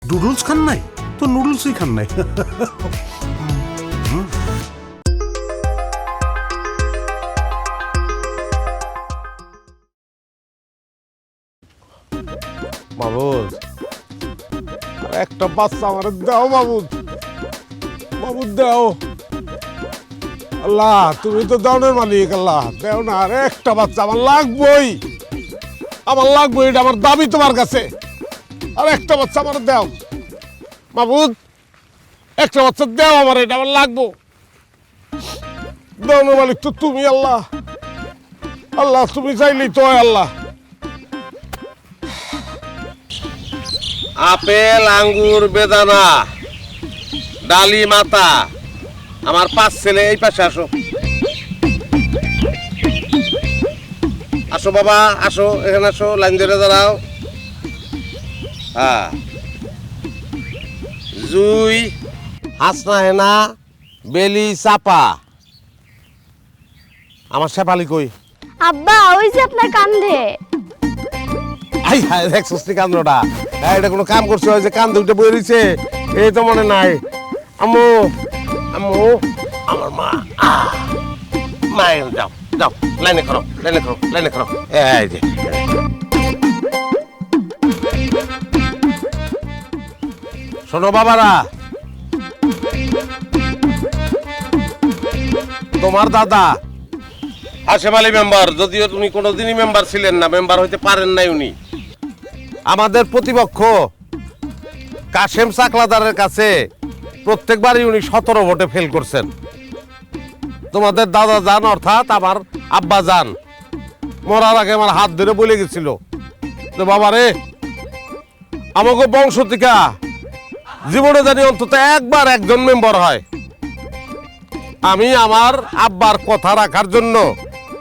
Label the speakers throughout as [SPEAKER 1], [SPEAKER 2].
[SPEAKER 1] Noodles খান নাই তো নুডলসই খান নাই।
[SPEAKER 2] মাবুদ একটা বাচ্চা আমার দাও মাবুদ, মাবুদ দাও। আল্লাহ তুমি তো দাওনের মালিক, আল্লাহ দেও না, আর একটা বাচ্চা আমার লাগবই, আমার লাগবে, এটা আমার দাবি তোমার কাছে। আর একটা বাচ্চা আমার দাও মাবুদ, একটা বাচ্চা দাও আমার, এটা আমার লাগবো। দাওনের মালিক তো তুমি আল্লাহ, আল্লাহ তুমি চাইলেই তো হয় আল্লাহ।
[SPEAKER 3] আপেল, আঙ্গুর, বেদানা, ডালি, মাতা, আমার 5 ছেলে। এই পাশে আসো, আসো বাবা, আসো এখানে, আসো, লাইন ধরে দাঁড়াও। হ্যাঁ, জুই, হাসনা, হেনা, বেলি, চাপা। আমার শেফালি কই?
[SPEAKER 4] আব্বা ওই যে আপনার কান্ধে।
[SPEAKER 3] আই হাই, দেখছিস নি কান্দটা? এটা কোনো কাম করছে, ওই যে কান্দে উঠে বই রয়েছে, এই তো মনে নাই। আম্মু, আম্মু, আমার মা, মা, যাও যাও, লাইনে করো, লাইনে করো, লাইনে করো। এই যে শোনো বাবারা, তোমার দাদা হাশেম আলী মেম্বার, যদিও তুমি কোনোদিনই মেম্বার ছিলেন না, মেম্বার হইতে পারেন নাই উনি, আমাদের প্রতিপক্ষ কাশেম চাকলাদারের কাছে প্রত্যেকবারই উনি 17 ভোটে ফেল করছেন। তোমাদের দাদা যান, অর্থাৎ আমার আব্বা যান, মরার আগে আমার হাত ধরে বলে গেছিল যে বাবা রে, আমাকে বংশ থেকে জীবনে জানি অন্তত একবার একজন মেম্বার হয়। আমি আমার আব্বার কথা রাখার জন্য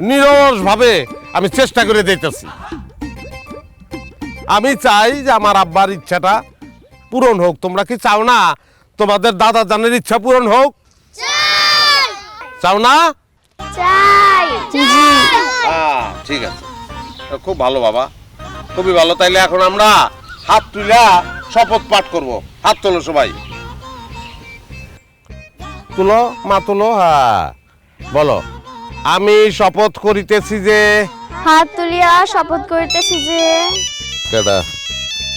[SPEAKER 3] নিরসভাবে আমি চেষ্টা করে দিতেছি। আমি চাই যে আমার আব্বার ইচ্ছাটা পূরণ হোক। তোমরা কি চাও না তোমাদের দাদা জানের ইচ্ছা পূরণ হোক? চাও না?
[SPEAKER 4] চাই।
[SPEAKER 3] ঠিক আছে, খুব ভালো বাবা, খুবই ভালো। তাইলে এখন আমরা হাত তুলা শপথ পাঠ করব। হাত তোলো সবাই, তুলো মা, তুলো। হ্যাঁ বলো, আমি শপথ করিতেছি যে।
[SPEAKER 4] হাত তুলিয়া শপথ করিতেছি যে।
[SPEAKER 3] কেডা?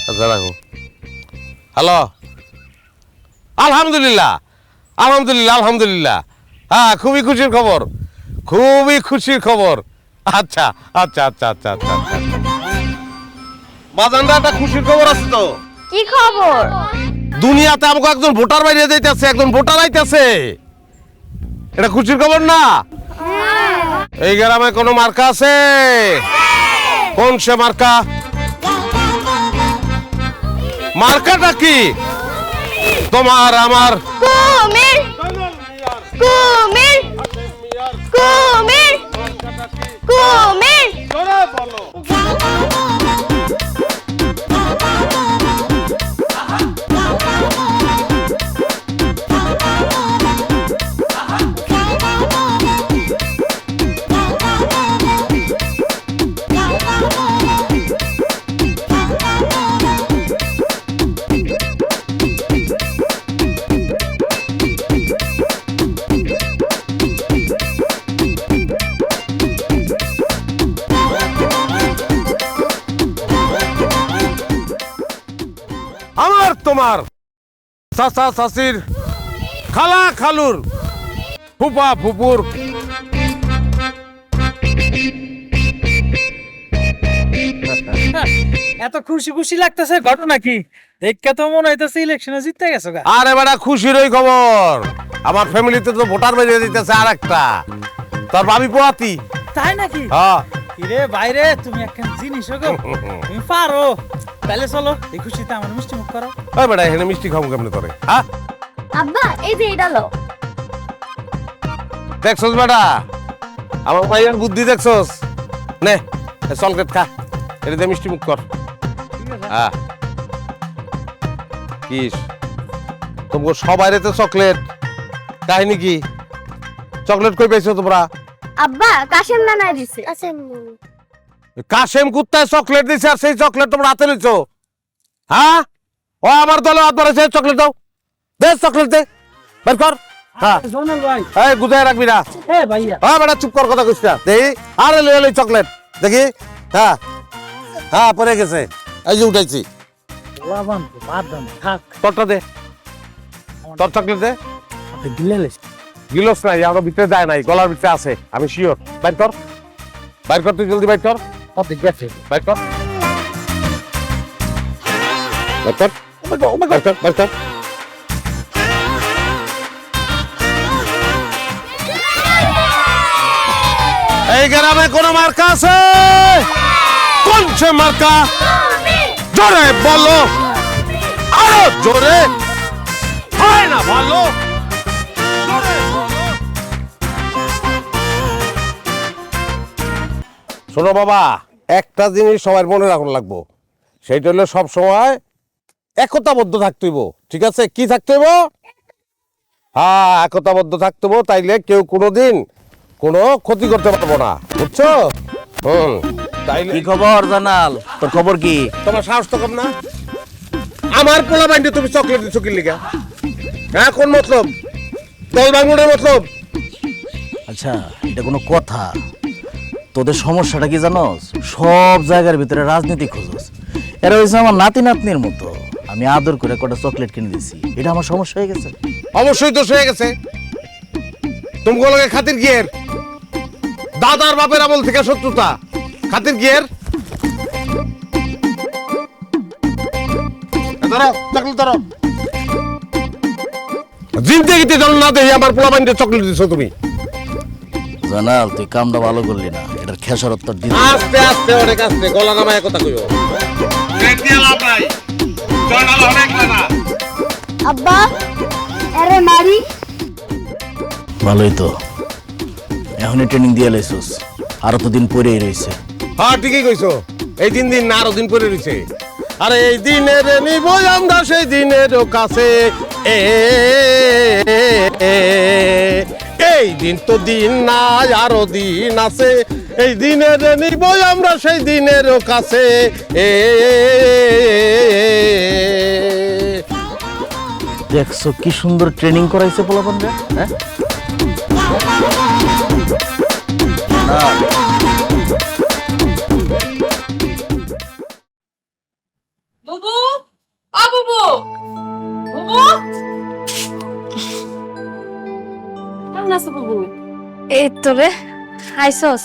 [SPEAKER 3] আচ্ছা রাখো। হ্যালো, আলহামদুলিল্লাহ, আলহামদুলিল্লাহ, আলহামদুলিল্লাহ। হ্যাঁ, খুবই খুশির খবর, খুবই খুশির খবর। আচ্ছা আচ্ছা আচ্ছা আচ্ছা আচ্ছা আচ্ছা, বাজানরা একটা খুশির খবর আছে তো।
[SPEAKER 4] কি খবর?
[SPEAKER 3] দুনিয়াতে আমাকে একজন ভোটার বাইরে যাইতেছে, একজন ভোটার আইতেছে। এটা খুশির খবর না? এই গ্রামে কোনো মার্কা আছে? কোন সে মার্কা? মার্কাটা কি? তোমার আমার
[SPEAKER 4] কুমির, কুমির, কুমির, কুমির।
[SPEAKER 3] আমার তোমার চাচা চাচির, খালা খালুর, ফুপা ফুপুর,
[SPEAKER 5] এত খুশি খুশি লাগতেছে, ঘটনা কি? দেখে তো মনে হইতেছে ইলেকশনে জিততে গেছো গা।
[SPEAKER 3] আরে বেটা খুশির ওই খবর, আমার ফ্যামিলিতে তো ভোটার বেরিয়ে দিতেছে আর একটা, তোর ভাবি পোয়াতি।
[SPEAKER 5] তাই নাকি?
[SPEAKER 3] হ্যাঁ,
[SPEAKER 5] ইরে বাইরে, তুমি একখান জিনিস গো, তুমি পারো। তাহলে চলো, এই খুশিতে আমার মিষ্টি মুখ করো।
[SPEAKER 3] ওই বেটা এখানে মিষ্টি খাবো কেমনে করে? হ্যাঁ,
[SPEAKER 4] আব্বা এই যে এটা লো।
[SPEAKER 3] দেখছস বেটা, আমার ভাইয়ের বুদ্ধি দেখছস? নে চকলেট খা, এটা দিয়ে মিষ্টি মুখ কর। হ্যাঁ, কি তোমাকে সবাই তো চকলেট, কাহিনী কি? চকলেট কই পাইছো তোমরা?
[SPEAKER 4] আব্বা কাশেম নানাই দিছে। কাশেম
[SPEAKER 3] কাশেম কুত্তায় চকলেট দিছে, আর সেই চকলেট তোমরা হাতে নিছো? হ্যাঁ, ও আমার দলে হাত ধরেছে, চকলেট দাও, দে চকলেট দে, বের কর। হ্যাঁ
[SPEAKER 5] জোনাল ভাই
[SPEAKER 3] এই গুজায় রাখবি না।
[SPEAKER 5] এ ভাইয়া
[SPEAKER 3] হ্যাঁ বেটা চুপ কর, কথা কইস না। দেখি আরে লই চকলেট দেখি। হ্যাঁ হ্যাঁ পরে গেছে, এই যে উঠাইছি।
[SPEAKER 5] লাভান তো বাদ দাম থাক
[SPEAKER 3] তোরটা দে, তোর চকলেট দে।
[SPEAKER 5] আপনি দিলেন
[SPEAKER 3] গিলস নাই, আমার ভিতরে যায় নাই, গলার ভিতরে আছে, আমি শিওর। বাইর কর, বাইর কর, তুই জলদি বাইর কর,
[SPEAKER 5] কত গেছে
[SPEAKER 3] বাইর কর, বাইর কর, বাইর কর, বাইর কর। এই গ্রামে কোন মার্কা আছে? কোন সে মার্কা? জোরে বলো, আরো জোরে, হয় না ভালো, জোরে বলো। শোনো বাবা, একটা জিনিস সবার মনে রাখুন লাগবো, সেইটা হলো সব সময় একতাবদ্ধ থাকতে হইব। ঠিক আছে? কি থাকতে হইব? হ্যাঁ, একতাবদ্ধ থাকতে হইব, তাইলে কেউ কোনোদিন কোনো ক্ষতি করতে পারবো না, বুঝছো? তাইলে
[SPEAKER 6] কি খবর জানাল? তোর খবর কি?
[SPEAKER 3] তোমার সাহস তো কম না? আমার পোলা বাইন্ডে তুমি চকলেট দিচ্ছ কি লিগা? হ্যাঁ, কোন মতলব? দল ভাঙনের মতলব?
[SPEAKER 6] আচ্ছা, এটা কোনো কথা? তোদের সমস্যাটা কি জানোস? সব জায়গার ভিতরে রাজনীতি খোঁজস। এরা হয়েছে আমার নাতি নাতনির মতো। আমি আদর করে কটা চকলেট কিনে দিছি, এটা আমার সমস্যা হয়ে গেছে।
[SPEAKER 3] অবশ্যই দোষ হয়ে গেছে। তুমি লগে খাতির গিয়ের, দাদার বাপের আমল থেকে শত্রুতা, খাতির গিয়ের। ধরো চকলেট ধরো। জিন্দেগিতে জল না দেখি আমার পোলা বাইন্ডে চকলেট দিছো তুমি।
[SPEAKER 6] জানাল, তুই কামটা ভালো করলি না, এটার খেসারত তোর দিন।
[SPEAKER 3] আস্তে আস্তে, অনেক আস্তে, গলা নামায় কথা কইও।
[SPEAKER 4] আব্বা আরে মারি।
[SPEAKER 6] ভালোই তো, এখনই ট্রেনিং দিয়ে লাইছিস, আরো তো দিন পরেই রয়েছে।
[SPEAKER 3] হ্যাঁ ঠিকই কইছো, এই দিন দিন না আরো দিন পরে রয়েছে। আরে এই দিনের নিব আমরা সেই দিনের কাছে, এই দিন তো দিন না, আরো দিন আছে, এই দিনের নিব আমরা সেই দিনের কাছে।
[SPEAKER 6] দেখছো কি সুন্দর ট্রেনিং করাইছে পোলাপানরা, হ্যাঁ?
[SPEAKER 7] বুবু, ও বুবু, বুবু, কেমন আছো বুবু?
[SPEAKER 4] এই তো রে আইসস।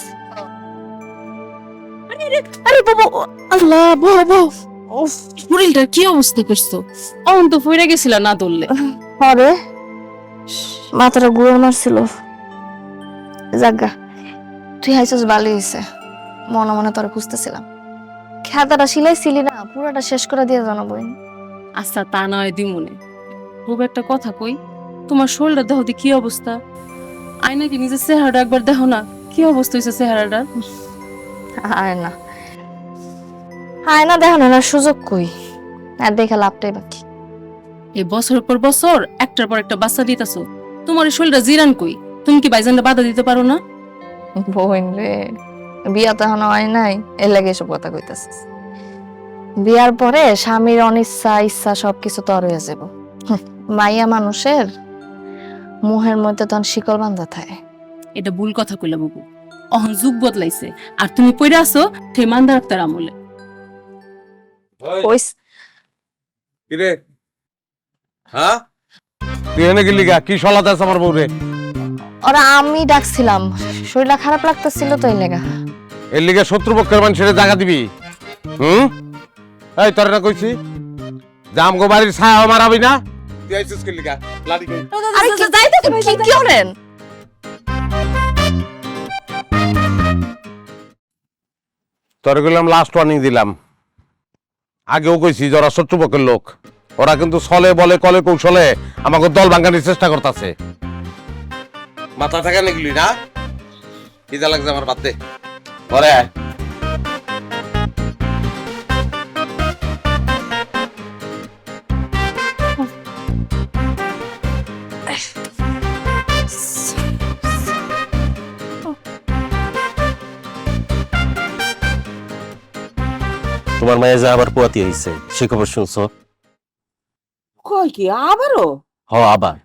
[SPEAKER 7] আরে বুবু, আল্লাহ বাবা, উফ, শরীরটার কি অবস্থা করছো? অন তো ফইরা গেছিল না ধরলে।
[SPEAKER 4] আরে মাথাটা ঘুরে মারছিল। জাগা তুই আইসস ভালোই হয়েছে, মনে মনে তোরে খুঁজতেছিলাম। খাতাটা সিলাইছিলি না, পুরাটা শেষ করে দিয়ে জানাবো।
[SPEAKER 7] আচ্ছা তা নয় দিমুনে, বুবু একটা কথা কই, তোমার শরীরটা দেখো দি কি অবস্থা। আয়না কি নিজের চেহারাটা একবার দেখো না, কি অবস্থা হয়েছে চেহারাটার।
[SPEAKER 4] আয় না আয় না, দেখো না সুযোগ কই, আর দেখে লাভটাই বাকি।
[SPEAKER 7] এই বছরের পর বছর একটার পর একটা বাচ্চা দিতেছো, তোমার এই শরীরটা জিরান কই? তুমি কি বাইজানটা বাধা দিতে পারো না?
[SPEAKER 4] বোন রে, বিয়া তো এখনো হয় নাই, এর লাগে এসব কথা কইতাছিস। বিয়ার পরে স্বামীর অনিচ্ছা ইচ্ছা সবকিছু তর হয়ে যাব। মাইয়া মানুষের মুহের মধ্যে তখন শিকল বান্ধা থাকে।
[SPEAKER 7] এটা ভুল কথা কইলা বুবু, অহন যুগ বদলাইছে, আর তুমি পড়ে আছো সেই মান্দার আক্তার আমলে।
[SPEAKER 4] কইস
[SPEAKER 3] কিরে? হ্যাঁ, তুই এনে গেলি গা? কি সলাতে আছে আমার বউরে?
[SPEAKER 4] ওরা আমি ডাকছিলাম, শরীরটা খারাপ লাগতেছিল তো এই লেগা।
[SPEAKER 3] এর লিগে শত্রুপক্ষের মানুষের জায়গা দিবি? এই তোর না কইছি জামগো বাড়ির ছায়া মারাবি না? তুই আইছিস কি লিগা? লাড়ি কই?
[SPEAKER 4] আরে কি যাই দেখো কি করেন?
[SPEAKER 3] তোর গেলাম লাস্ট ওয়ার্নিং দিলাম, আগেও কইছি যারা শত্রুপক্ষের লোক, ওরা কিন্তু ছলে বলে কলে কৌশলে আমাকে দল ভাঙানোর চেষ্টা করতেছে। মাথা থাকা নিগলি না, কিদা লাগছে আমার বাদ দে পরে আয়।
[SPEAKER 6] তোমার মায়ে যা আবার পোয়াতি হয়েছে, সে খবর শুনছো?
[SPEAKER 8] কই কি আবারও?
[SPEAKER 3] আবার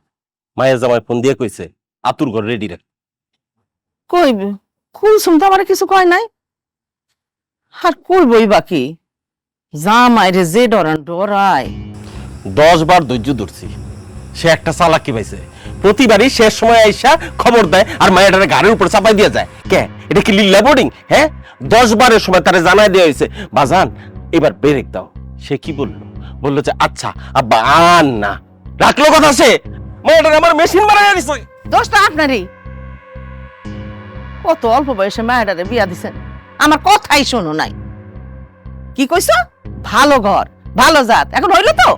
[SPEAKER 3] মায়ের জামাই ফোন দিয়ে কইছে আতুর ঘর রেডি রাখ।
[SPEAKER 8] কই কুলসুম তো আমার কিছু কয় নাই। আর কইবই বাকি জামাইরে যে ডরায়।
[SPEAKER 3] 10 বার ধৈর্য ধরছি, সে একটা চালাকি পাইছে। প্রতিবারই শেষ সময় আইসা খবর দেয় আর মায়ের গাড়ির উপর চাপাই দিয়ে যায়। কে এটা কি লিল্লা বোর্ডিং? হ্যাঁ, 10 বারের সময় তারে জানাই দেওয়া হয়েছে বাজান এবার ব্রেক দাও। সে কি বললো যে আচ্ছা আব্বা আর না, রাখলো কথা। সে মায়ের আমার মেশিন বানাই দিছে।
[SPEAKER 8] দোষটা আপনারই। কত অল্প বয়সে মায়েরারে বিয়া দিছেন, আমার কথাই শোনো নাই। কি কইছো? ভালো ঘর ভালো জাত, এখন হইলো তো?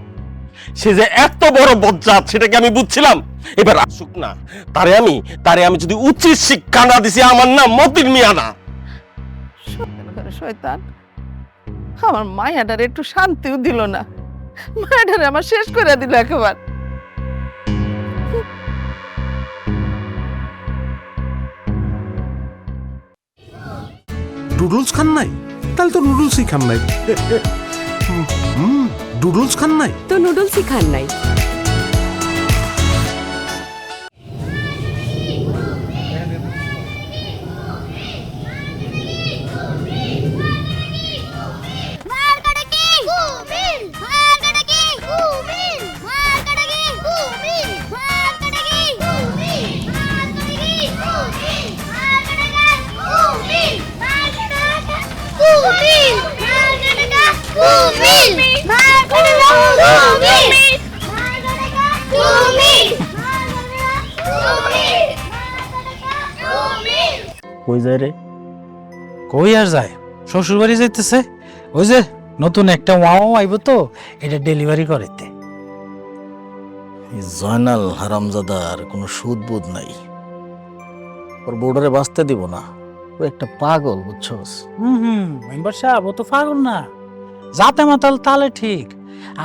[SPEAKER 3] সে যে এত বড় বজ্জাত সেটাকে আমি বুঝছিলাম। এবার আসুক না, তারে আমি যদি উচিত শিক্ষা না দিছি, আমার নাম মতিন মিয়া না।
[SPEAKER 8] শয়তান আমার মায়াটারে একটু শান্তিও দিল না, মায়াটারে আমার শেষ করে দিল একেবারে।
[SPEAKER 1] নুডলস খান নাই? তাহলে তো নুডলসই খান নাই। নুডলস খান নাই
[SPEAKER 9] তো নুডলসই খান নাই।
[SPEAKER 6] কই যায় রে?
[SPEAKER 5] কই আর যায়, শ্বশুর বাড়ি যাইতেছে। ওই যে নতুন একটা ওয়াও আইব তো, এটা ডেলিভারি করাইতে।
[SPEAKER 6] এই জয়নাল হারামজাদার কোনো সুদ বুধ নাই, ওর বউডারে বাঁচতে দিব না। ও একটা পাগল, বুঝছস?
[SPEAKER 5] মেম্বার সাহেব ও তো পাগল না, জাতে মাতাল তালে ঠিক।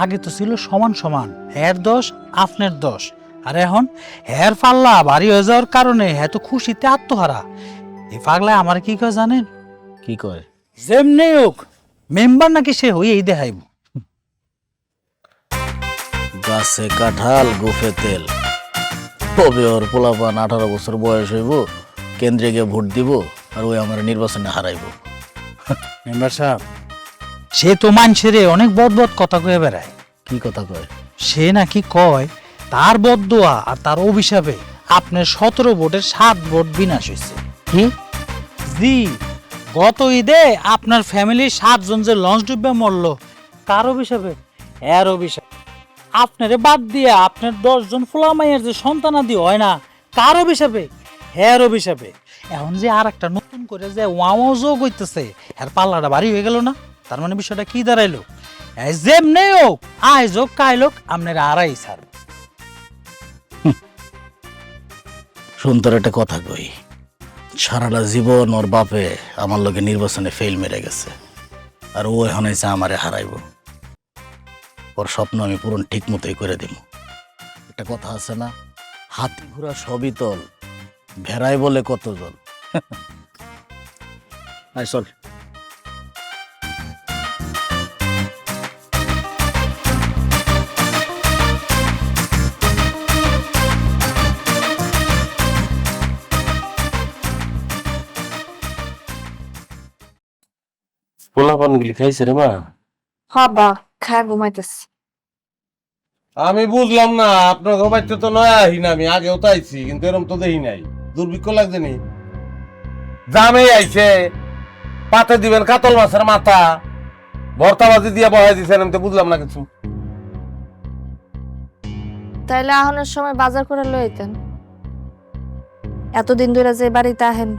[SPEAKER 5] আগে তো ছিল সমান সমান, হের দোষ আপনার দোষ। আর এখন হের পাল্লা ভারী হয়ে যাওয়ার কারণে হ্যাঁ তো খুশিতে আত্মহারা। এই পাগলায় আমার কি কয় জানেন?
[SPEAKER 6] কি কয়?
[SPEAKER 5] যেমনি হোক মেম্বার নাকি সে হইয়াই দেখাইব।
[SPEAKER 6] গাছে কাঁঠাল গোফে তেল, তবে ওর পোলাপান 18 বছর বয়স হইব, কেন্দ্রে গিয়ে ভোট দিব আর ওই আমার নির্বাচনে হারাইব।
[SPEAKER 5] মেম্বার সাহেব সে তো মানুষের অনেক বদ কথা কয়ে বেড়ায়।
[SPEAKER 6] কি কথা কয়?
[SPEAKER 5] সে নাকি কয় তার বদদোয়া আর তার অভিশাপে আপনার 17 ভোটের 7 ভোট বিনাশ হয়েছে।
[SPEAKER 6] কি?
[SPEAKER 5] জি, গত ঈদে আপনার ফ্যামিলির 7 জন যে লঞ্চ ডুবে মরলো, কার অভিশাপে? এর অভিশাপে। আপনারে বাদ দিয়ে আপনার 10 জন ফুলামাইয়ের যে সন্তানাদি হয় না, কার অভিশাপে? এর অভিশাপে। এখন যে আর একটা নতুন করে যে ওয়াও যোগ হইতেছে, এর পাল্লাটা ভারী হয়ে গেল না? তার মানে বিষয়টা কি দাঁড়াইলো? যেমনি হোক আয় যোগ কায় লোক আপনার আড়াই ছাড়।
[SPEAKER 6] সুন্দর একটা কথা কই, সারাটা জীবন ওর বাপে আমার লগে নির্বাচনে ফেল মেরে গেছে, আর ও এখন এসে আমারে হারাইব। ওর স্বপ্ন আমি পূরণ ঠিক মতোই করে দিব। একটা কথা আছে না, হাতি ঘোড়া সবই তল, ভেড়াই বলে কত জল। আয় চল।
[SPEAKER 3] পোলাপান গুলি খাইছে রে মা?
[SPEAKER 4] হাবা খায় ঘুমাইতেছি।
[SPEAKER 3] আমি বুঝলাম না, আপনার ঘবাইতে তো নয় আহি না, আমি আগেও তো আইছি কিন্তু এরকম তো দেখি নাই। দুর্ভিক্ষ লাগছে নি? জামে আইছে, পাতে দিবেন কাতল মাছের মাথা, ভর্তাবাজি দিয়ে বহাই দিছেন, আমি তো বুঝলাম না কিছু।
[SPEAKER 4] তাইলে আহনের সময় বাজার করে লইতেন। এতদিন ধরে যে বাড়িতে আহেন,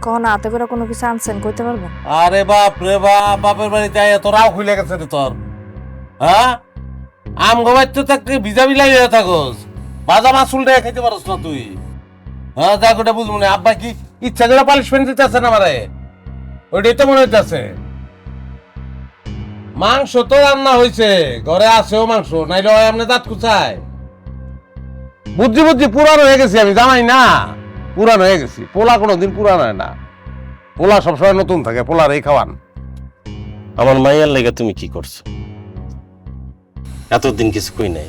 [SPEAKER 4] কখন হাতে করে কোনো কিছু আনছেন কইতে পারবেন?
[SPEAKER 3] আরে বাপ রে বাপ, বাপের বাড়িতে আয় তোর রাও খুলে গেছে রে তোর। হ্যাঁ, আম ঘবাইতে থাকতে ভিজা বিলাই হয়ে থাকস, বাজা মাছ উল্টে খাইতে পারস না তুই। হ্যাঁ, যা গোটা বুঝবো না। আব্বা কি ইচ্ছা করে পানিশমেন্ট দিতেছে না আমারে? ওইটাই তো মনে হইতেছে। মাংস তো রান্না হয়েছে, ঘরে আছেও মাংস, নাইলে হয় আপনি দাঁত কুচায়। বুদ্ধি পুরান হয়ে গেছি আমি, জানাই না পুরান হয়ে গেছি। পোলা কোনোদিন পুরান হয় না, পোলা সবসময় নতুন থাকে, পোলার এই খাওয়ান। আমার মাইয়ার লেগে তুমি কি করছো?
[SPEAKER 9] এতদিন কিছু কই নাই,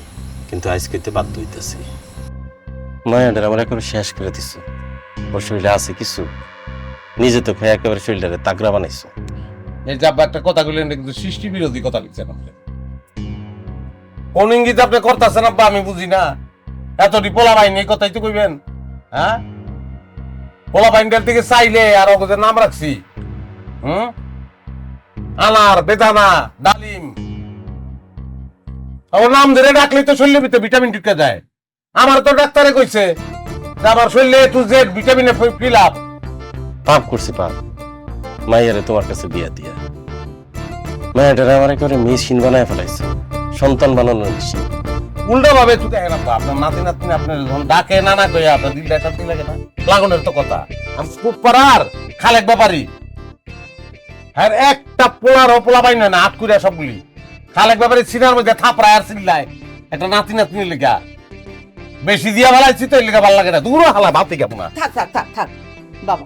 [SPEAKER 9] কিন্তু আজ কইতে বাধ্য হইতেছি। মায়াটার আমার একেবারে শেষ করে দিছ। ওর শরীরে আছে কিছু, নিজে তো খেয়ে একেবারে শরীরটারে তাগড়া বানাইছো।
[SPEAKER 3] এই যে আব্বা একটা কথা বললেন, কিন্তু সৃষ্টি বিরোধী কথা লিখছেন আপনি। কোন ইঙ্গিত আপনি করতেছেন আব্বা আমি বুঝি না। এতটি পোলা বাইনি এই কথাই তো কইবেন? হ্যাঁ, পোলা বাইনটার দিকে চাইলে আর ওদের নাম রাখছি, আনার, বেদানা, ডালিম, ওর নাম ধরে ডাকলেই তো শরীরের ভিতরে ভিটামিন ঢুকে যায়। আমার তো ডাক্তারে কইছে যে আমার শরীরে টু জেড ভিটামিনে ফিল আপ।
[SPEAKER 9] পাপ করছি পাপ, মাইয়ারে তোমার কাছে বিয়া দিয়া। মায়াটারে আমার একেবারে মেশিন বানায় ফেলাইছে, সন্তান বানানোর মেশিন।
[SPEAKER 3] উল্টা ভাবে তুই দেখেন আব্বা, আপনার নাতি নাতনি আপনার যখন ডাকে নানা কইয়া আপনার দিলটা শান্তি লাগে না? লাগানোর তো কথা। আমি খুব পারার খালেক ব্যাপারী, হ্যাঁ একটা পোলা পাই না আট কুড়িয়া সবগুলি খালেক ব্যাপারী সিনার মধ্যে থাপড়ায় আর চিল্লায় একটা নাতি নাতনি লেগা। বেশি দিয়া ভালাইছি তো এর লেগা ভালো লাগে না, দূর হালা ভাবতে গেব না।
[SPEAKER 8] থাক থাক থাক থাক বাবা,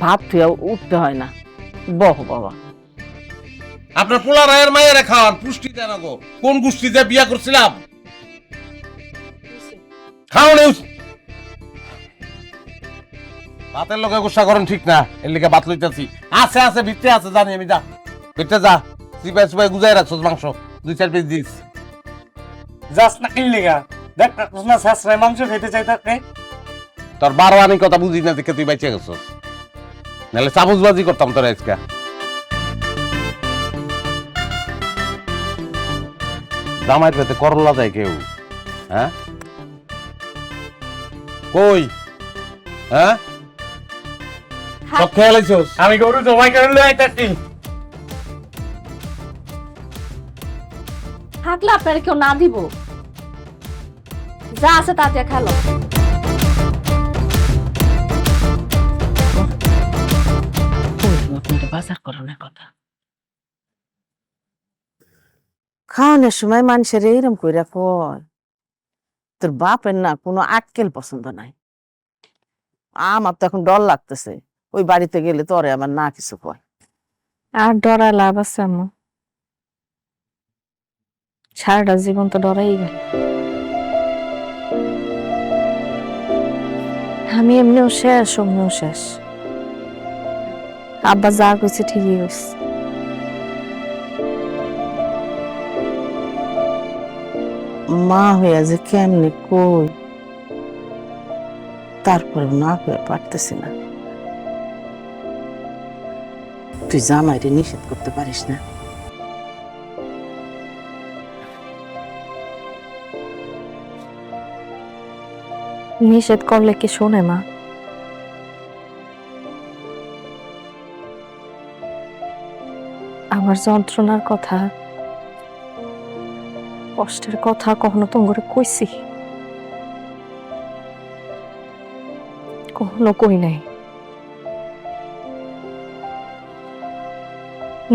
[SPEAKER 8] ভাত তুইও উঠতে হয় না, বহ বাবা।
[SPEAKER 3] আপনার পোলা রায়ের মায়ের খাওয়ান, পুষ্টি দেন গো। কোন গোষ্ঠীতে বিয়া করছিলাম? খাও নেই ভাতের লোকে গুসা করেন ঠিক না, এর লিগে ভাত লইতেছি। আছে আছে ভিতরে আছে, জানি আমি। যা ভিতরে যা, চিপাই চিপাই গুজাই রাখছো মাংস, 2-4 পিস দিস।
[SPEAKER 5] যাস না কিনলি গা, দেখ না শাসরায় মাংস খেতে চাই থাকে।
[SPEAKER 3] তোর 12 আনি কথা বুঝি না দেখে তুই বাইচে গেছস, নাহলে চামচবাজি করতাম তোর আজকে। জামাইয়ের পেতে করলা দেয় কেউ? হ্যাঁ কই? হ্যাঁ সব খেয়াল আইছস?
[SPEAKER 5] আমি গরু জবাই করে লই আইতাছি।
[SPEAKER 4] থাকলে আপনারা কেউ না দিব, যা আছে তাতে খেলো।
[SPEAKER 8] আপনাদের বাজার করানোর কথা। খাওয়ানোর সময় মানুষের এইরকম কইরা কয়, তোর বাপের না কোনো আক্কেল পছন্দ নাই। আমার তো এখন ডর লাগতেছে, ওই বাড়িতে গেলে তোরে আমার না কিছু কয়।
[SPEAKER 4] আর ডরায় লাভ আছে আম্মু? সারাটা জীবন তো ডরাই গেল। আমি এমনিও শেষ, অমনিও শেষ। আব্বা যা কইছে ঠিকই কইছে।
[SPEAKER 8] মা হইয়া যে কেমনে কই, তারপরে না হয়ে পারতেছি না। তুই জামাইরে নিষেধ করতে পারিস না?
[SPEAKER 4] নিষেধ করলে কি শোনে মা? আমার যন্ত্রণার কথা, কষ্টের কথা কখনো তোমার কইছি? কখনো কই নাই।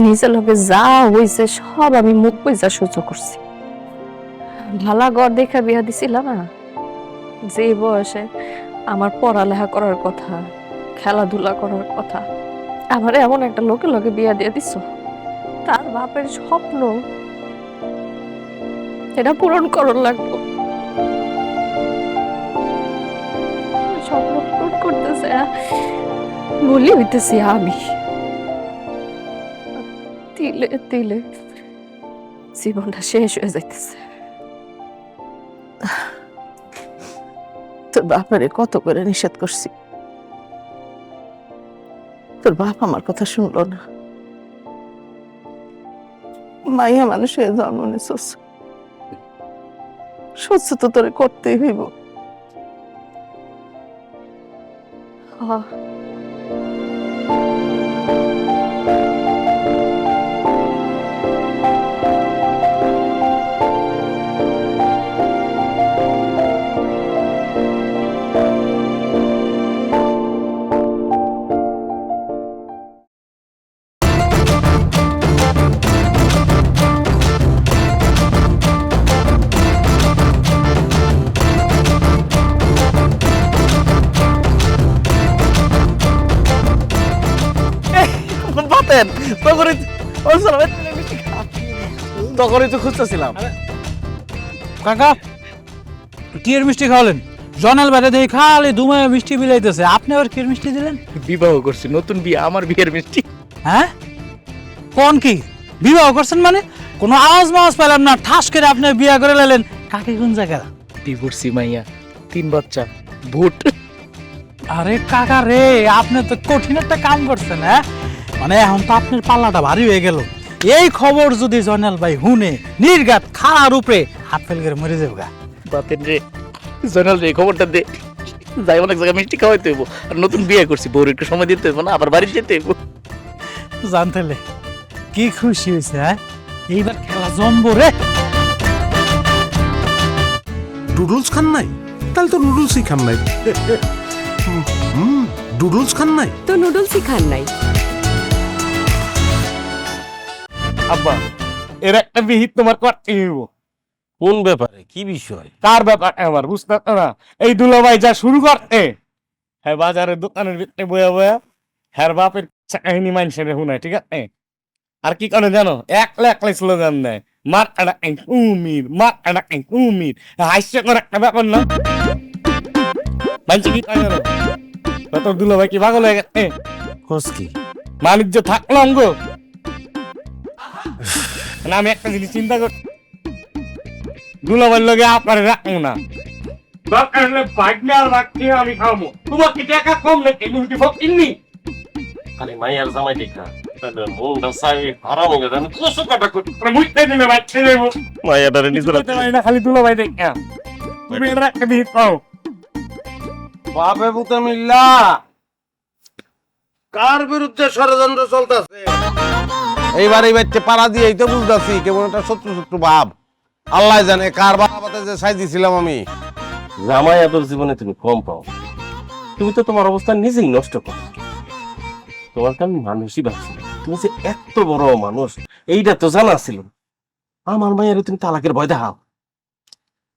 [SPEAKER 4] নিজের লোকে যা হইছে সব আমি মুখ বুঝা সহ্য করছি। ভালা ঘর দেখা বিয়া দিছিলাম না, যে বয়সে আমার পড়ালেখা করার কথা, খেলাধুলা করার কথা, আমার এমন একটা লোকের লগে বিয়া দিয়ে দিছ। তার বাপের স্বপ্ন এটা পূরণ করার লাগবো। স্বপ্ন পূরণ করতেছে বলি হইতেছি আমি। তিলে তিলে জীবনটা শেষ হয়ে যাইতেছে।
[SPEAKER 8] তোর বাপারে কত করে নিষেধ করছি, তোর বাপ আমার কথা শুনলো না। মাইয়া মানুষের জন্ম নিছস, সহ্য তো তোরে করতেই হইব।
[SPEAKER 4] হ্যাঁ,
[SPEAKER 6] তখনই তো খুঁজতেছিলাম।
[SPEAKER 5] কাকা কি এর মিষ্টি খাওয়ালেন? জনাল বাইরে দেখি খালি ধুমায় মিষ্টি বিলাইতেছে, আপনি আবার কি এর মিষ্টি দিলেন?
[SPEAKER 6] বিবাহ করছি, নতুন বিয়ে, আমার বিয়ের মিষ্টি।
[SPEAKER 5] হ্যাঁ কোন কি বিবাহ করছেন মানে? কোনো আওয়াজ মাওয়াজ পেলাম না, ঠাস করে আপনি বিয়ে করে লাইলেন। কাকে কোন জায়গা?
[SPEAKER 6] ডিভোর্সি মাইয়া, 3 বাচ্চা, ভোট।
[SPEAKER 5] আরে কাকা রে, আপনি তো কঠিন একটা কাম করছেন। হ্যাঁ মানে এখন তো আপনার পাল্লাটা ভারী হয়ে গেল। এই খবর যদি জয়নাল ভাই হুনে নির্ঘাত খাড়ার উপরে হাত ফেল করে মরে যাবে গা।
[SPEAKER 6] বাতেন রে, জয়নাল রে খবরটা দে, যাই অনেক জায়গায় মিষ্টি খাওয়াইতে হইব। আর নতুন বিয়ে করছি, বউর একটু সময় দিতে হইব না, আবার বাড়ি যেতে হইব।
[SPEAKER 5] জানতেলে কি খুশি হয়েছে। হ্যাঁ এইবার খেলা জমবো রে।
[SPEAKER 1] নুডলস খান নাই? তাহলে তো নুডলসই খান নাই। নুডলস খান নাই?
[SPEAKER 10] তো নুডলসই খান নাই।
[SPEAKER 2] আব্বা এর একটা বিহিত তোমার করতে হইব।
[SPEAKER 3] কোন ব্যাপারে, কি বিষয়?
[SPEAKER 2] কার ব্যাপার আমার বুঝতে পারতো না। এই দুলাভাই যা শুরু করতে, হ্যাঁ বাজারের দোকানের ভিতরে বয়া বয়া হ্যার বাপের কাহিনী মানুষের শুনায়, ঠিক আছে? আর কি করে জানো, একলা স্লোগান দেয়, মার একটা কুমির, মার একটা কুমির। হাস্যকর একটা ব্যাপার না? মানুষ কি কয় জানো, তোর দুলাভাই কি পাগল হয়ে গেছে?
[SPEAKER 6] খোঁজ কি?
[SPEAKER 2] বাণিজ্য থাকলো অঙ্গ। আমি একটা জিনিস চিন্তা করি, দুলাভাইয়ের লগে আপনার রাখবো না, দরকার হলে ভাগ্নে আর রাখতে আমি খাবো। তোমার কি টাকা কম নাকি? মুরগি ফকিন্নি
[SPEAKER 9] খালি মাইয়ার জামাই দেখা মনটা চাই হারাম হয়ে গেছে, আমি কসু কাটা করি।
[SPEAKER 2] মুইতে দিলে বাচ্চা দেবো।
[SPEAKER 9] মাইয়াটারে নিজের
[SPEAKER 2] বুঝতে পারি না, খালি দুলাভাই দেখা। তুমি এটা একটা বিহিত পাও।
[SPEAKER 3] বাপে পুতে মিল্লা কার বিরুদ্ধে ষড়যন্ত্র চলতেছে? এইবার এই বাচ্চা পাড়া দিয়ে তো বুঝতেছি কেমন একটা শত্রু ভাব। আল্লাহ জানে কার বাবাতে যে সাই দিছিলাম আমি।
[SPEAKER 9] জামাই আদর জীবনে তুমি কম পাও, তুমি তো তোমার অবস্থা নিজেই নষ্ট করো। তোমাকে আমি মানুষই ভাবছি, তুমি যে এত বড় মানুষ এইটা তো জানা ছিল। আমার মায়ের তুমি তালাকের ভয় দেখাও।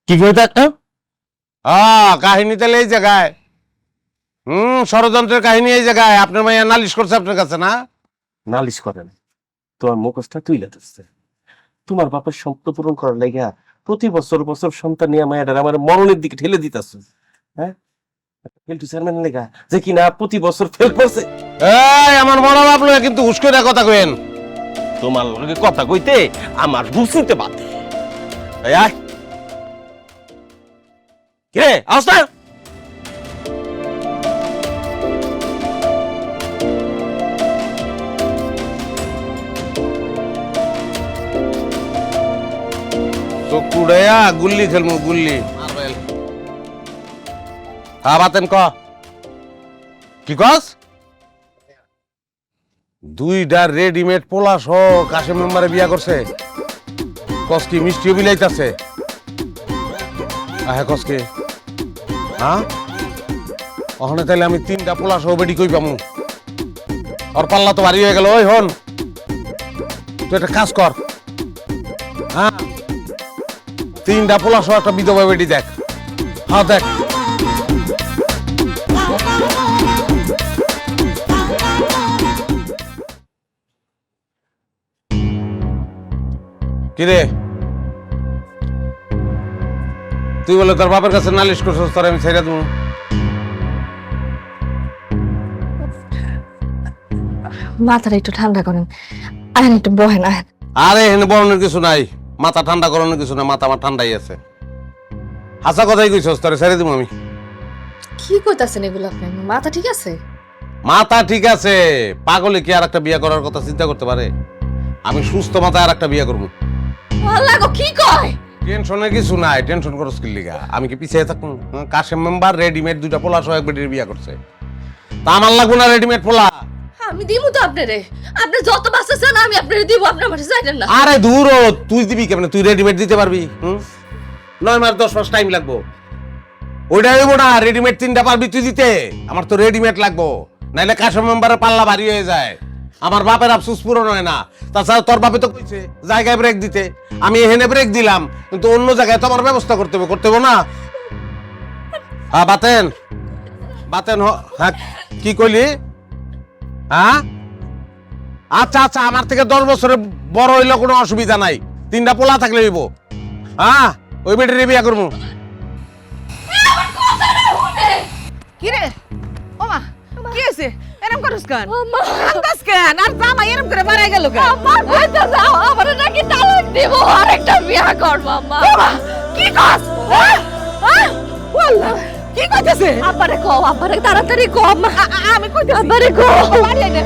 [SPEAKER 2] কি কই তা?
[SPEAKER 3] কাহিনী তাহলে এই জায়গায়, ষড়যন্ত্রের কাহিনী এই জায়গায়। আপনার মাইয়া নালিশ করছে আপনার কাছে না?
[SPEAKER 9] নালিশ করেন, তোমার মুখোশটা তুইলা ধরছে। তোমার বাপের স্বপ্ন পূরণ করার লেগা প্রতি বছর বছর সন্তান নিয়ে মায়ের আমার মরণের দিকে ঠেলে দিতেছ। হ্যাঁ ফেলটু চেয়ারম্যান লেগা যে কিনা প্রতি বছর ফেল করছে।
[SPEAKER 3] এই আমার মরা বাপ লইয়া কিন্তু হুশ করে কথা কইেন।
[SPEAKER 9] তোমার লগে কথা কইতে আমার রুচিতে বাধে। এই আয় কে আসতা
[SPEAKER 3] কুড়াইয়া গুল্লি খেলমু, গুল্লি মার্বেল। হ্যাঁ বাতেন ক কি কস? 2টা রেডিমেড পোলা সহ কাশেম মেম্বারে বিয়া করছে। কস কি মিষ্টিও বিলাইতাছে? হ্যাঁ কস কি? হ্যাঁ ওখানে তাইলে আমি 3টা পোলা সহ বেডি কই পামু? ওর পাল্লা তো ভারী হয়ে গেল। ওই হন, তুই একটা কাজ কর, হ্যাঁ 3টা পোলা সহ একটা বিধবা বেডি দেখ। হ্যাঁ দেখ। কিরে তুই বলে তোর বাপের কাছে নালিশ করছিস, তোর আমি ছেড়ে দেবো?
[SPEAKER 4] মাথাটা একটু ঠান্ডা করেন, আহেন একটু বহেন আহেন।
[SPEAKER 3] আরে এখানে বরণের কিছু নাই, মাথা ঠান্ডা করানোর কিছু নাই, মাথা আমার ঠান্ডাই আছে। হাসা কথাই কইছস, তোরে ছেড়ে দেবো আমি।
[SPEAKER 4] কি কইতাছেন এগুলো আপনি? মাথা ঠিক আছে?
[SPEAKER 3] মাথা ঠিক আছে, পাগলে কি আর একটা বিয়ে করার কথা চিন্তা করতে পারে? আমি সুস্থ মাথায় আর একটা বিয়ে করবো।
[SPEAKER 4] আল্লাহ গো কি কয়?
[SPEAKER 3] টেনশনের কিছু নাই, টেনশন করস কি লিগা? আমি কি পিছিয়ে থাকুন? কাশেম মেম্বার রেডিমেড 2টা পোলা সহ এক বেটির বিয়ে করছে, তা আমার লাগবো না রেডিমেড পোলা?
[SPEAKER 4] আমি দিমু তো আপনারে, আপনি যত বাচ্চা চান আমি আপনারে দিব, আপনি আমার চাইলেন না।
[SPEAKER 3] আরে দূর হ, তুই দিবি কেমনে? তুই রেডিমেড দিতে পারবি? 9 মাস 10 মাস টাইম লাগবো। ওইটা হইব না, রেডিমেড 3টা পারবি তুই দিতে? আমার তো রেডিমেড লাগবো, নাইলে কাশেম মেম্বারের পাল্লা ভারী হয়ে যায়। আমার বাপের আফসোস পূরণ হয় না। তাছাড়া তোর বাপে তো কইছে জায়গায় ব্রেক দিতে, আমি এখানে ব্রেক দিলাম, কিন্তু অন্য জায়গায় তো আমার ব্যবস্থা করতে হবে না? হ্যাঁ বাতেন বাতেন। হ্যাঁ কি কইলি? হ্যাঁ আচ্ছা আচ্ছা, আমার থেকে 10 বছরের বড় হইলে কোনো অসুবিধা নাই, 3টা পোলা থাকলে হইব। হ্যাঁ ওই বেটারে বিয়া করবো।
[SPEAKER 8] কি রে ওমা কি হয়েছে এরম করস কেন কান্দাস কেন আর জামাই এরম করে মারা গেল কেন
[SPEAKER 4] আম্মা কইতে যাও আমার নাকি তালাক দিব আরেকটা বিয়া করব আম্মা
[SPEAKER 8] কি কস ওয়াল্লাহ কি কইতাছে
[SPEAKER 4] আব্বারে কও আব্বারে তাড়াতাড়ি কও আম্মা
[SPEAKER 8] আমি কইতাছি
[SPEAKER 4] আব্বারে কও বাড়ি আইনে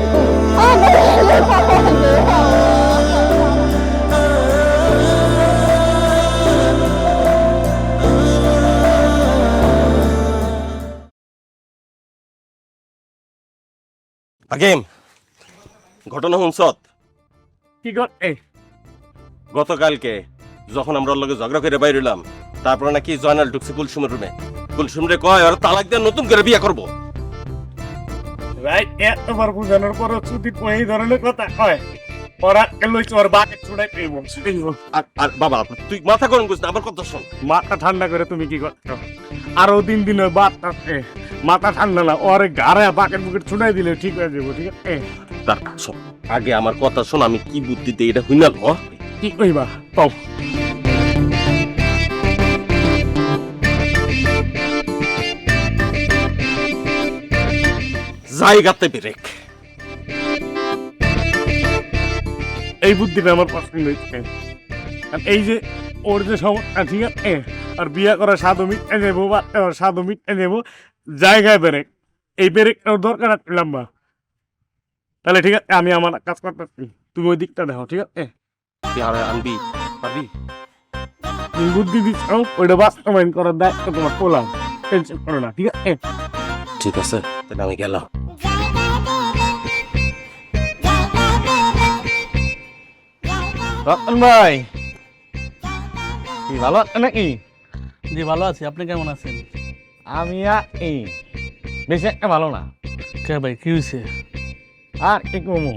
[SPEAKER 3] আগেম ঘটনা শুনছত?
[SPEAKER 9] কি করে
[SPEAKER 3] গতকালকে যখন আমরা ওর লগে ঝগড়া করে বাইরে এলাম, তারপরে নাকি জয়নাল ঢুকছে কুলসুমের রুমে। কুলসুম রে কয় আর তালাক দিয়ে নতুন করে বিয়ে করবো।
[SPEAKER 9] ভাই এতবার বুঝানোর পর যদি এই ধরনের কথা হয় ওরা লই তোর বাকে ছুড়াই পেয়ে বলছি
[SPEAKER 3] আর বাবা তুই মাথা গরম করিস না, আবার কথা শোন।
[SPEAKER 9] মাথা ঠান্ডা করে তুমি কি করছো? আরো 3 দিন ওই বাতটাতে মাথা ঠান্ডা না ওরে গাড়ে বাকের বুকের ছুড়াই দিলে ঠিক হয়ে যাবো। ঠিক আছে
[SPEAKER 3] তার শোন, আগে আমার কথা শোন, আমি কি বুদ্ধিতে এটা হুইনাল হ।
[SPEAKER 9] কি কইবা পাও
[SPEAKER 3] জায়গাতে ব্রেক।
[SPEAKER 9] এই বুদ্ধিটা আমার পছন্দ হয়েছে। আর এই যে ওর যে সমস্যা ঠিক আছে আর বিয়ে করা স্বাদ মিটে যাবো বা স্বাদ মিটে যাবো জায়গায় ব্রেক, এই ব্রেকটার দরকার আছে লম্বা। তাহলে ঠিক আছে আমি আমার কাজ করতেছি, তুমি ওই দিকটা দেখো। ঠিক আছে
[SPEAKER 3] তুই আর আনবি পারবি?
[SPEAKER 9] তুমি বুদ্ধি দিচ্ছ ওইটা বাস্তবায়ন করার দায়িত্ব তোমার পোলাম, টেনশন করো না। ঠিক আছে
[SPEAKER 3] ঠিক আছে তাহলে আমি গেলাম।
[SPEAKER 9] রতন ভাই কি ভালো আছেন নাকি?
[SPEAKER 5] জি ভালো আছি, আপনি কেমন আছেন?
[SPEAKER 9] আমি এই বেশি একটা ভালো না।
[SPEAKER 5] কে ভাই কি হয়েছে?
[SPEAKER 9] আর কি কমো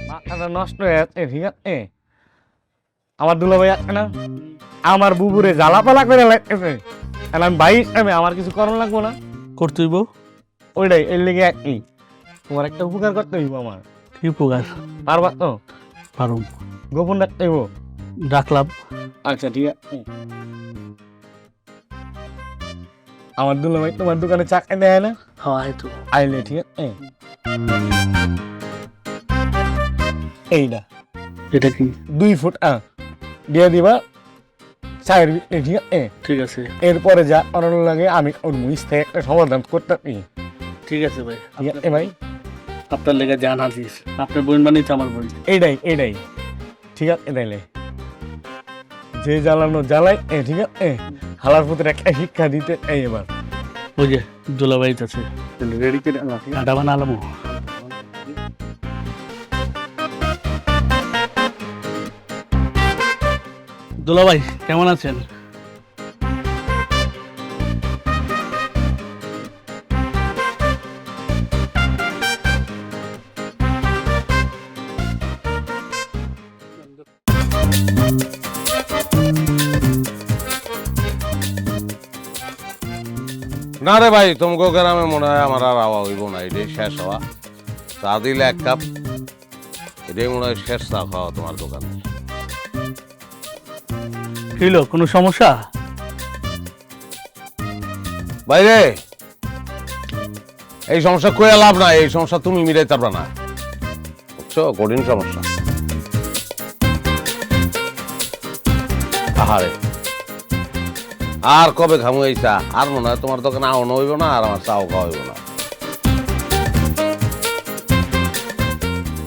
[SPEAKER 9] মাথাটা নষ্ট হয়ে যাচ্ছে। ঠিক আছে আমার দুলা ভাই আছে না, আমার বুবুরে জ্বালাপালা করে লাগতেছে। আর আমি ভাই হিসাবে আমার কিছু করার লাগবো না?
[SPEAKER 5] করতেইব।
[SPEAKER 9] ওইটাই এর লেগে একই তোমার একটা উপকার করতে হইব। আমার
[SPEAKER 5] কি উপকার?
[SPEAKER 9] পারবা তো?
[SPEAKER 5] পারো।
[SPEAKER 9] গোপন রাখতে হইব।
[SPEAKER 5] রাখলাম।
[SPEAKER 9] আচ্ছা ঠিক আছে আমার দুলা ভাই তোমার দোকানে চা খেতে দেয় না?
[SPEAKER 5] হয় তো
[SPEAKER 9] আইলে ঠিক আছে এইটা
[SPEAKER 5] এটা কি?
[SPEAKER 9] 2 ফুট দিয়ে দিবা চায়ের ভিতরে। ঠিক আছে
[SPEAKER 5] ঠিক আছে
[SPEAKER 9] এরপরে যা করার লাগে আমি ওর মুইস থেকে একটা সমাধান করতে পারি।
[SPEAKER 5] ঠিক আছে ভাই।
[SPEAKER 9] ঠিক আছে ভাই
[SPEAKER 5] আপনার লেগে জান হাজির, আপনার বোন বানিয়েছে আমার বোন।
[SPEAKER 9] এইটাই ঠিক আছে। তাইলে যে জ্বালানো জ্বালাই ঠিক আছে হালার পুত্র একটা শিক্ষা দিতে এবার
[SPEAKER 5] ওই যে দুলাভাই আছে
[SPEAKER 9] রেডি করে
[SPEAKER 5] আটা বানালাম। দুলাভাই কেমন আছেন?
[SPEAKER 3] না রে ভাই, তোমাকে গ্রামে মনে হয় আমার আর আওয়া হইব না, এটাই শেষ হওয়া। চা দিলে 1 কাপ, এটাই মনে হয় শেষ চা খাওয়া তোমার দোকানে।
[SPEAKER 5] হইল কোনো সমস্যা?
[SPEAKER 3] বাইরে এই সমস্যা কইয়া লাভ নাই, এই সমস্যা তুমি মিটাইতে পারবা না, বুঝছো? কঠিন সমস্যা। আহারে আর কবে খামু এই চা? আর মনে হয় তোমার দোকানে আওয়ানো হইব না, আর আমার চাও খাওয়া হইব না।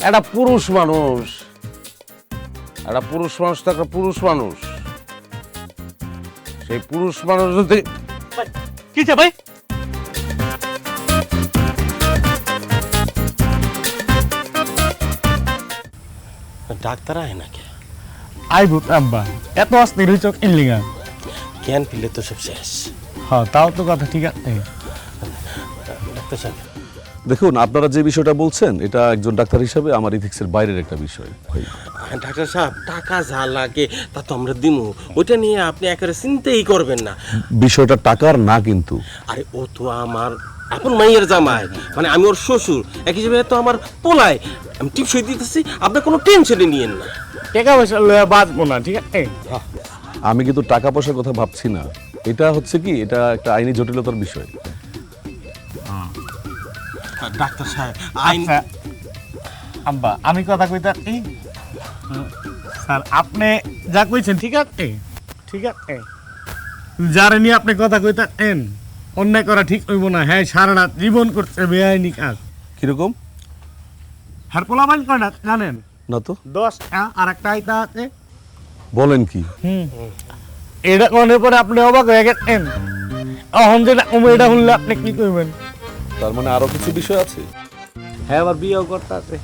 [SPEAKER 3] একটা পুরুষ মানুষ তো একটা পুরুষ মানুষ, সেই পুরুষ মানুষ যদি
[SPEAKER 5] কি চা ভাই?
[SPEAKER 3] ডাক্তার আয় নাকি?
[SPEAKER 9] আই ভূত আব্বা এত অস্থির হয়েছ ইল্লিগা?
[SPEAKER 3] জ্ঞান ফিরলে তো সব শেষ।
[SPEAKER 9] হ্যাঁ তাও তো কথা ঠিক আছে।
[SPEAKER 3] ডাক্তার সাহেব
[SPEAKER 10] দেখুন, আপনারা যে বিষয়টা বলছেন এটা একজন ডাক্তার হিসাবে আমার ইথিক্সের বাইরের একটা বিষয়।
[SPEAKER 3] ডাক্তার সাহেব টাকা যা লাগে তা তো আমরা দিমু, ওইটা নিয়ে আপনি একেবারে চিন্তাই করবেন না।
[SPEAKER 10] বিষয়টা টাকার না কিন্তু।
[SPEAKER 3] আরে ও তো আমার আপন মাইয়ের জামাই, মানে আমি ওর শ্বশুর, এক হিসেবে তো আমার পোলায়। আমি টিপসই দিতেছি, আপনি কোনো টেনশনই নিয়েন না।
[SPEAKER 9] টাকা পয়সা লয়ে বাঁচবো না। ঠিক আছে
[SPEAKER 10] আমি কিন্তু টাকা পয়সার কথা ভাবছি না। এটা হচ্ছে কি, এটা একটা আইনি জটিলতার বিষয়।
[SPEAKER 2] ডাক্তার সাহেব আইন আব্বা আমি কথা কইতা কি স্যার আপনি যা কইছেন ঠিক আছে, ঠিক আছে। যারে নিয়ে আপনি কথা কইতেন অন্যায় করা ঠিক হইব না। হ্যাঁ সারা রাত জীবন করছে বেআইনি কাজ।
[SPEAKER 10] কিরকম?
[SPEAKER 2] হার পোলাবান কয়টা জানেন?
[SPEAKER 10] না তো।
[SPEAKER 2] 10টা আর একটা আইতা আছে।
[SPEAKER 10] বলেন কি?
[SPEAKER 2] এটা কোনের পরে আপনি অবাক হয়ে গেছেন। এখন যেটা এটা শুনলে আপনি কি করবেন?
[SPEAKER 10] তার মানে আরো কিছু বিষয় আছে।
[SPEAKER 2] হ্যাঁ আবার বিয়েও করতে আছে।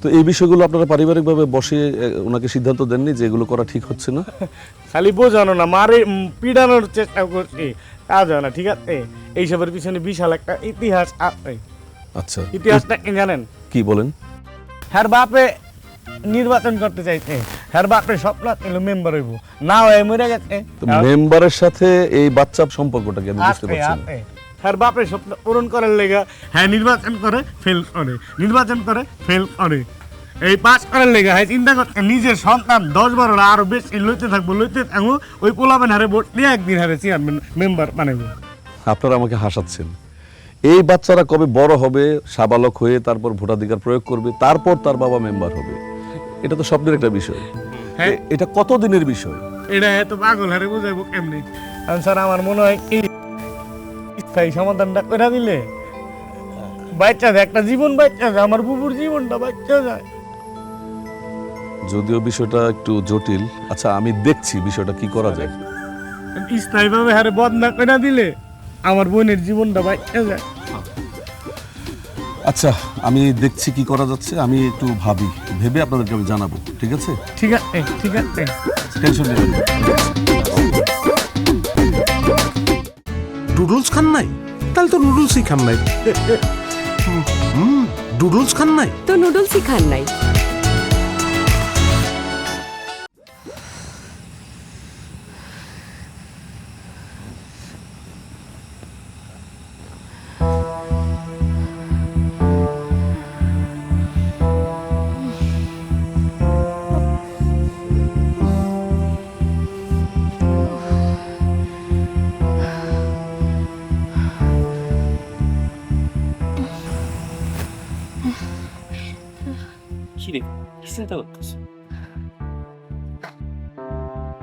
[SPEAKER 10] তো এই বিষয়গুলো আপনারা পারিবারিকভাবে বসে ওনাকে সিদ্ধান্ত দেননি যে এগুলো করা ঠিক হচ্ছে না?
[SPEAKER 2] খালি বোঝানো না, মারে পিডানোর চেষ্টা করছি, কাজ হয় না। ঠিক আছে, এইসবের পিছনে বিশাল একটা ইতিহাস আছে।
[SPEAKER 10] আচ্ছা,
[SPEAKER 2] ইতিহাসটা কি জানেন?
[SPEAKER 10] কি বলেন?
[SPEAKER 2] হ্যার বাপে নির্বাচন করতে চাইছে, হ্যার বাপে স্বপ্ন ছিল মেম্বার হইব, না হয়ে মরে গেছে।
[SPEAKER 10] তো মেম্বারের সাথে এই বাচ্চা সম্পর্কটা কি আমি বুঝতে পারছি না।
[SPEAKER 2] হ্যার বাপের স্বপ্ন পূরণ করার লেগা হ্যাঁ নির্বাচন করে ফেল করে, নির্বাচন করে ফেল করে। এই পাস করার লেগা হ্যাঁ চিন্তা করতে নিজের সন্তান 10-12 আরো বেশি লইতে থাকবো ওই পোলাবেন হারে ভোট নিয়ে একদিন হারে চেয়ারম্যান মেম্বার বানাবো।
[SPEAKER 10] আপনারা আমাকে হাসাচ্ছেন। এই বাচ্চারা কবে বড় হবে, সাবালক হয়ে তারপর ভোটাধিকার প্রয়োগ করবে, তারপর তার বাবা মেম্বার হবে, এটা তো স্বপ্নের একটা বিষয়।
[SPEAKER 2] হ্যাঁ
[SPEAKER 10] এটা কতদিনের বিষয়?
[SPEAKER 2] এটা এত পাগল হারে বুঝাইবো কেমনি? স্যার আমার মনে হয় এই স্থায়ী সমাধানটা করে দিলে বাচ্চা যায়, একটা জীবন বাচ্চা যায়, আমার বুবুর জীবনটা বাচ্চা যায়।
[SPEAKER 10] যদিও বিষয়টা একটু জটিল। আচ্ছা, আমি দেখছি বিষয়টা কি করা যায়।
[SPEAKER 2] স্থায়ীভাবে হারে বদনা করে দিলে আমার বোনের জীবনটা বাচ্চা যায়।
[SPEAKER 10] আচ্ছা, আমি দেখছি কি করা যাচ্ছে। আমি একটু ভেবে আপনাদেরকে আমি জানাবো। ঠিক আছে?
[SPEAKER 2] ঠিক আছে, ঠিক আছে,
[SPEAKER 10] টেনশন নেবেন না।
[SPEAKER 1] নুডলস খান নাই? তাহলে তো নুডলসই খান নাই। নুডলস খান নাই
[SPEAKER 11] তো নুডলসই খান নাই।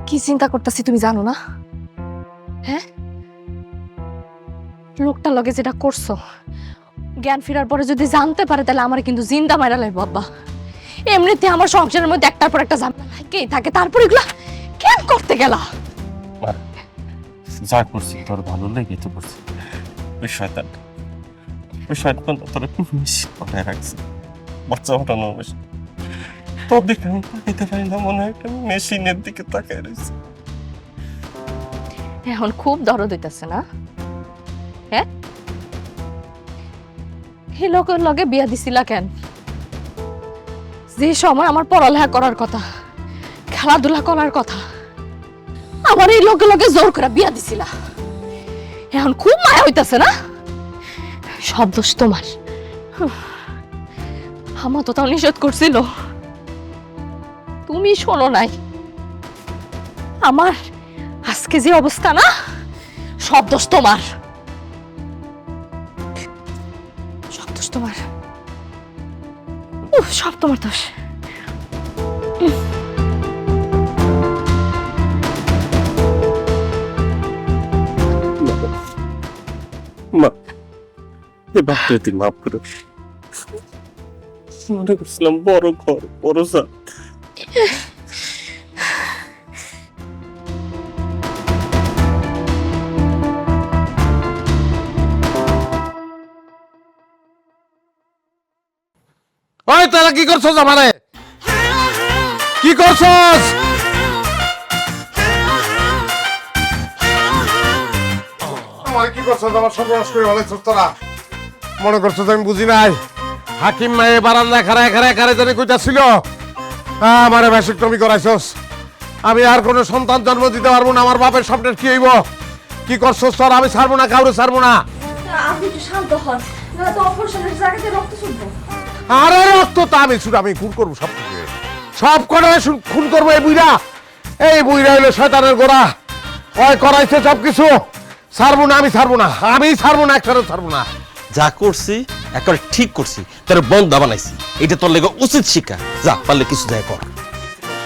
[SPEAKER 4] কি চিন্তা করতেছি তুমি জানো না? হ্যাঁ, লোকটার লগে যেটা করছো, জ্ঞান ফেরার পরে যদি জানতে পারে তাহলে আমার কিন্তু জিন্দা মারা লাগবে বাবা। এমনিতে আমার সংসারের মধ্যে একটার পর একটা ঝামেলা লাগেই থাকে, তারপর এগুলা কেন করতে গেলা?
[SPEAKER 9] যা করছি তোর ভালো লেগে তো করছি। ওই শয়তান তোর মিস করে রাখছে বাচ্চা ওঠানোর বেশি। তোর দিকে আমি তাকাইতে পারি না, মনে হয় একটা মেশিনের দিকে তাকাই রয়েছে।
[SPEAKER 4] এখন খুব দরদ হইতাছে না? হ্যাঁ, এই লোকের লগে বিয়া দিছিলা কেন? যে সময় আমার পড়ালেখা করার কথা, খেলাধুলা করার কথা, আমার এই লোকের লগে জোর করে বিয়া দিছিলা। এখন খুব মায়া হইতাছে না? সব দোষ তোমার। আমার তো তাও নিষেধ করছিল, তুমি শোনো নাই। আমার আজকে যে অবস্থা না, সব দোষ তোমার, সব দোষ তোমার, সব তোমার দোষ।
[SPEAKER 9] মা, এ বাপরে তুই মাফ করো। মনে করছিলাম বড় ঘর বড় সাথ।
[SPEAKER 3] ওই তারা কি করছস আমারে? কি করছস?
[SPEAKER 2] আমার কি করছস? আমার সর্বনাশ করে বলেছস তোরা। মনে করছস আমি বুঝি নাই?
[SPEAKER 3] হাকিম মায়ে বারান্দায় খাড়ায় জানি কইতাছিল আমারে ভ্যাসেক্টমি করাইছস। আমি আর কোনো সন্তান জন্ম দিতে পারবো না। আমার বাপের স্বপ্নের কি হইব? কি করছস তোর? আমি ছাড়বো না, কাউরে ছাড়বো না।
[SPEAKER 4] আপনি একটু শান্ত হন, না তো অপারেশনের জায়গাতে রক্ত ছুটবো।
[SPEAKER 3] আরে রক্ত তো আমি খুন করবো সব থেকে, সব করে খুন করবো। এই বুইরা
[SPEAKER 2] এই বুইরা হইলো শয়তানের গোড়া, কয় করাইছে সব কিছু। ছাড়বো না, আমি ছাড়বো না, আমি ছাড়বো না, একটারও ছাড়বো না।
[SPEAKER 9] যা করছি একেবারে ঠিক করছি, তোর বন্ধা বানাইছি, এটা তোর লেগে উচিত শিক্ষা। যা পারলে কিছু যায় কর।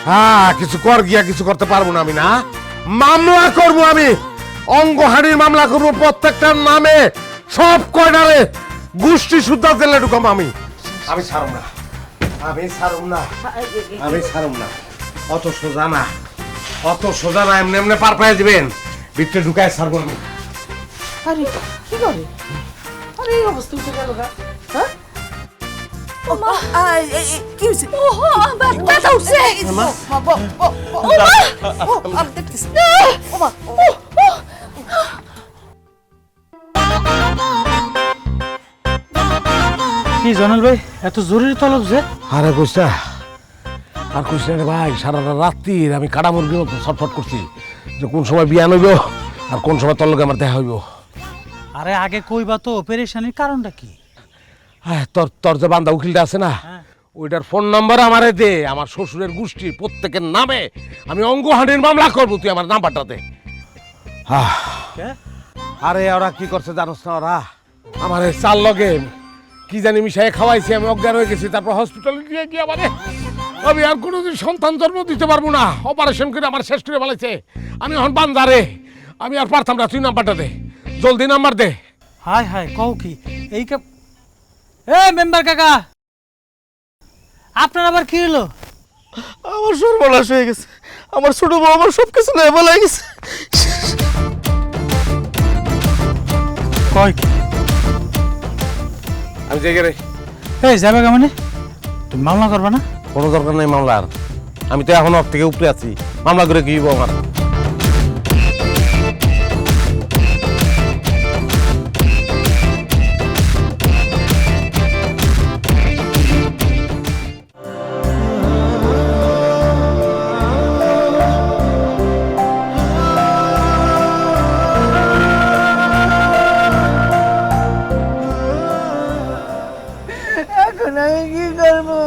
[SPEAKER 2] হ্যাঁ, কিছু কর গিয়া, কিছু করতে পারবো না আমি। না, মামলা করবো আমি, অঙ্গহানির মামলা করবো প্রত্যেকটার নামে, সব কয়টারে গোষ্ঠী শুদ্ধা জেলে ঢুকাম আমি। আমি ছাড়ব না, আমি ছাড়ব না, আমি ছাড়ব না। অত সোজা না, অত সোজা না, এমনি এমনি পার পায়ে দিবেন, ভিতরে ঢুকায় ছাড়বো আমি।
[SPEAKER 8] আরে কি করে? আরে এই অবস্থা উঠে গেল গা, হ্যাঁ? কি হয়েছে? ব্যথা উঠছে। আমি দেখতেছি।
[SPEAKER 5] কি জনাল ভাই, এত জরুরি তলব যে?
[SPEAKER 2] আরে কইসা আর কইসা রে ভাই, সারা রাত্রির আমি কাটা মুরগির মতো ছটফট করছি যে কোন সময় বিয়ান হইব আর কোন সময় তোর লগে আমার দেখা হইব।
[SPEAKER 5] আরে আগে কইবা তো, পেরেশানির কারণটা কি?
[SPEAKER 2] তোর যে বান্দা উকিলটা আছে না, ওইটার ফোন নাম্বার আমারে দে। আমার শ্বশুরের গোষ্ঠীর প্রত্যেকের নামে আমি অঙ্গহানির মামলা করবো, তুই আমার নাম্বারটা দে। আরে ওরা কি করছে জানোস না? ওরা আমার চাল লগে কি জানি মিশাই খাওয়াইছে, আমি অজ্ঞান হয়ে গেছি। তারপর হসপিটালে নিয়ে গিয়ে আমি আর কোনোদিন সন্তান জন্ম দিতে পারবো না, অপারেশন করে আমার শেষ করে ফেলাইছে। আমি এখন বান্দারে, আমি আর পারতাম না। তুই নাম্বারটা দে, জলদি নাম্বার দে।
[SPEAKER 5] হাই হাই, কও কি এই কা? এ মেম্বার কাকা, আপনার আবার কি হলো?
[SPEAKER 6] আমার সর্বনাশ হয়ে গেছে, আমার ছোট বউ আমার সবকিছু নিয়ে বলে গেছে।
[SPEAKER 5] কয় কি?
[SPEAKER 2] আমি জেগে রে।
[SPEAKER 5] এই যাবে কে মানে? তুমি মামলা করবে না?
[SPEAKER 2] কোনো দরকার নেই মামলার, আমি তো এখন ওর থেকে উপরে আছি। মামলা করে কি হইব আমার?
[SPEAKER 8] এখন আমি কি করবো?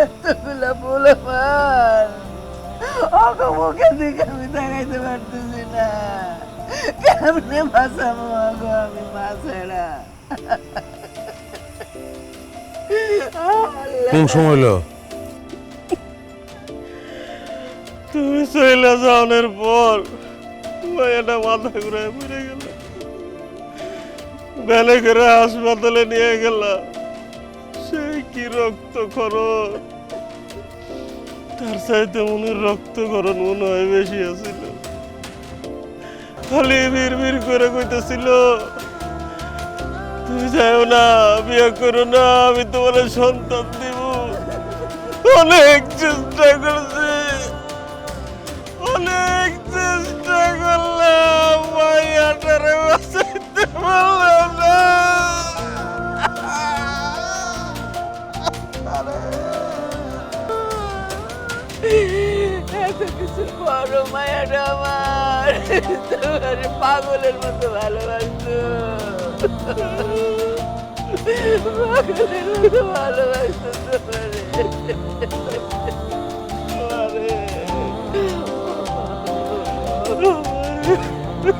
[SPEAKER 8] এতগুলা পোলাপান ওকে মুখে দিকে আমি দেখাইতে পারতেছি না। কেমনে বাঁচাবো ওকে আমি মা ছাড়া?
[SPEAKER 2] কোন সময় হইলো?
[SPEAKER 9] তুমি চলে যাওয়ার পর মায়েরা মাথা ঘুরে পড়ে গেল, বেলে করে হাসপাতালে নিয়ে গেলাম। সেই কি রক্তক্ষরণ, তার চাইতে মনের রক্তক্ষরণ মনে হয় বেশি আছিল। খালি বিড় করে কইতেছিল, তুমি যাও না, বিয়ে করো না, আমি তোমার সন্তান দিব। অনেক চেষ্টা করছি, অনেক চেষ্টা করলাম, মাইয়াটারে বাঁচাইতে পারলাম না।
[SPEAKER 8] এত কিছু করো মায়াটা আমার, তোমার পাগলের মতো ভালোবাসতো, পাগলের মতো ভালোবাসতো তোমারে।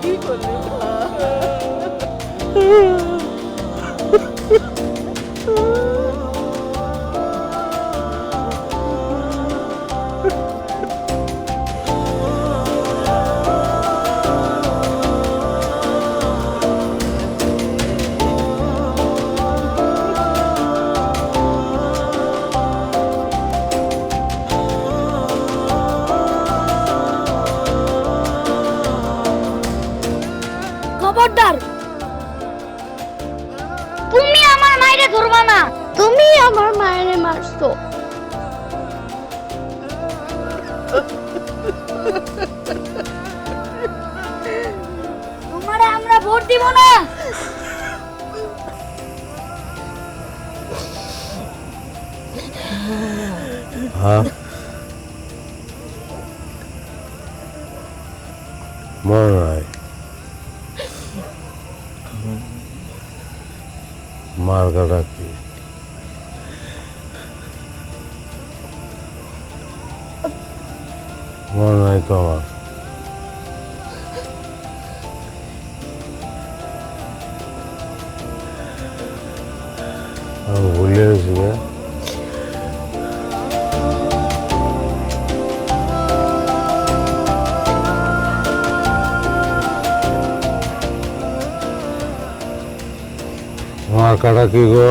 [SPEAKER 8] কি করলি মা?
[SPEAKER 11] খবরদার, তুমি আমার মায়েরে ধরবা না। তুমি আমার মায়েরে মারছো। তোমারে আমরা ভোট দিব না।
[SPEAKER 2] মরাই মার্গাটা কি? মনে নাই তো আমার। আমি ভুলে গেছি রে। মার্কাটা কি গো?